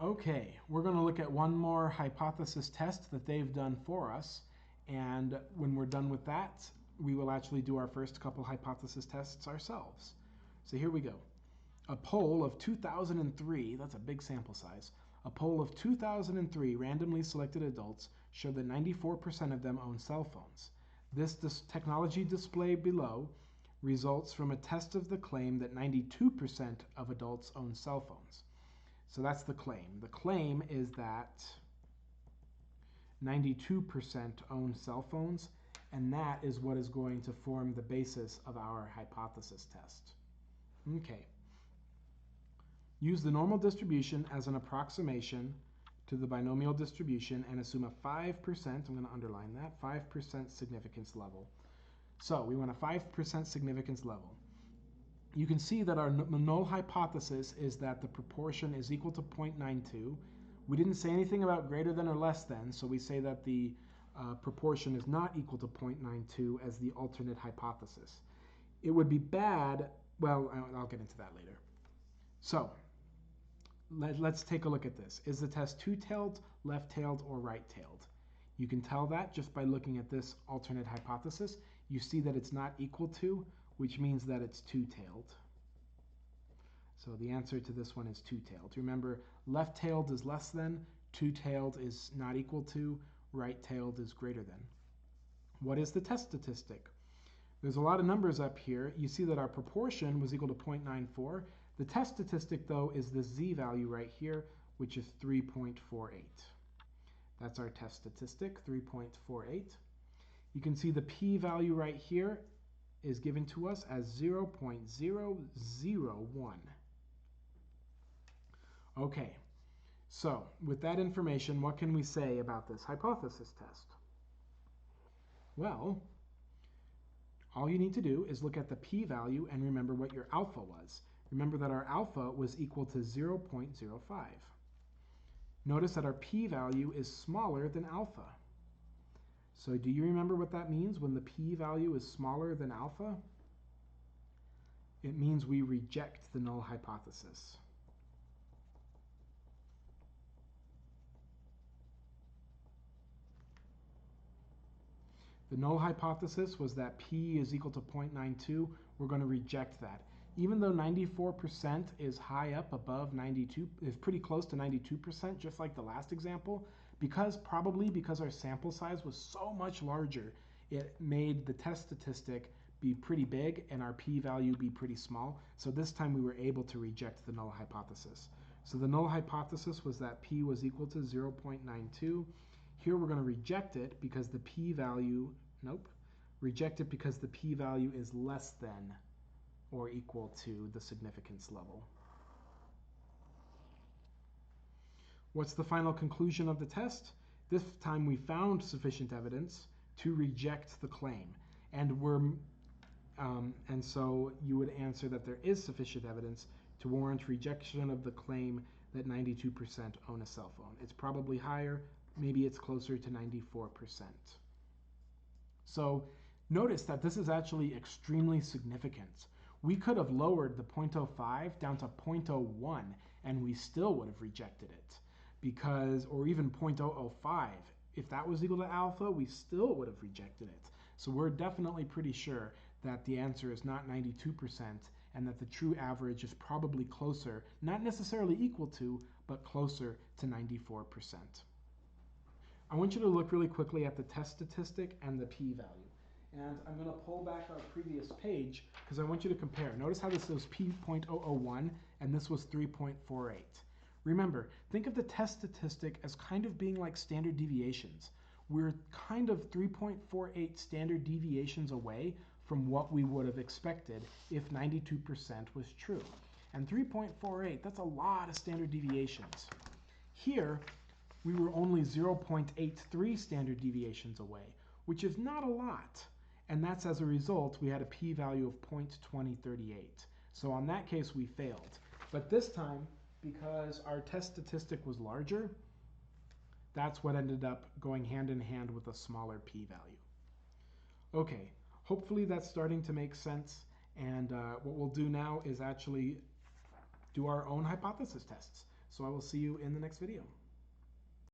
Okay, we're going to look at one more hypothesis test that they've done for us. And when we're done with that, we will actually do our first couple hypothesis tests ourselves. So here we go. A poll of 2003, that's a big sample size, a poll of 2003 randomly selected adults showed that 94% of them own cell phones. This technology display below results from a test of the claim that 92% of adults own cell phones. So that's the claim. The claim is that 92% own cell phones, and that is what is going to form the basis of our hypothesis test. Okay. Use the normal distribution as an approximation to the binomial distribution and assume a 5%, I'm going to underline that, 5% significance level. So we want a 5% significance level. You can see that our null hypothesis is that the proportion is equal to 0.92. We didn't say anything about greater than or less than, so we say that the proportion is not equal to 0.92 as the alternate hypothesis. It would be bad, well, I'll get into that later. So let's take a look at this. Is the test two-tailed, left-tailed, or right-tailed? You can tell that just by looking at this alternate hypothesis. You see that it's not equal to, which means that it's two-tailed. So the answer to this one is two-tailed. Remember, left-tailed is less than, two-tailed is not equal to, right-tailed is greater than. What is the test statistic? There's a lot of numbers up here. You see that our proportion was equal to 0.94. The test statistic, though, is the z-value right here, which is 3.48. That's our test statistic, 3.48. You can see the p-value right here is given to us as 0.001. Okay, so with that information, what can we say about this hypothesis test? Well, all you need to do is look at the p-value and remember what your alpha was. Remember that our alpha was equal to 0.05. Notice that our p-value is smaller than alpha. So do you remember what that means when the p-value is smaller than alpha? It means we reject the null hypothesis. The null hypothesis was that p is equal to 0.92. We're going to reject that. Even though 94% is high up above 92, is pretty close to 92%, just like the last example, probably because our sample size was so much larger, it made the test statistic be pretty big and our p-value be pretty small. So this time we were able to reject the null hypothesis. So the null hypothesis was that p was equal to 0.92. Here we're going to reject it because the p-value, reject it because the p-value is less than or equal to the significance level. What's the final conclusion of the test? This time we found sufficient evidence to reject the claim. And so you would answer that there is sufficient evidence to warrant rejection of the claim that 92% own a cell phone. It's probably higher, maybe it's closer to 94%. So notice that this is actually extremely significant. We could have lowered the 0.05 down to 0.01 and we still would have rejected it, or even 0.005. If that was equal to alpha, we still would have rejected it. So we're definitely pretty sure that the answer is not 92% and that the true average is probably closer, not necessarily equal to, but closer to 94%. I want you to look really quickly at the test statistic and the p-value. And I'm going to pull back our previous page because I want you to compare. Notice how this was p.001 and this was 3.48. Remember, think of the test statistic as kind of being like standard deviations. We're kind of 3.48 standard deviations away from what we would have expected if 92% was true. And 3.48, that's a lot of standard deviations. Here, we were only 0.83 standard deviations away, which is not a lot. And that's as a result, we had a p-value of 0.2038. So on that case, we failed. But this time, because our test statistic was larger, that's what ended up going hand in hand with a smaller p-value. Okay, hopefully that's starting to make sense. And what we'll do now is actually do our own hypothesis tests. So I will see you in the next video.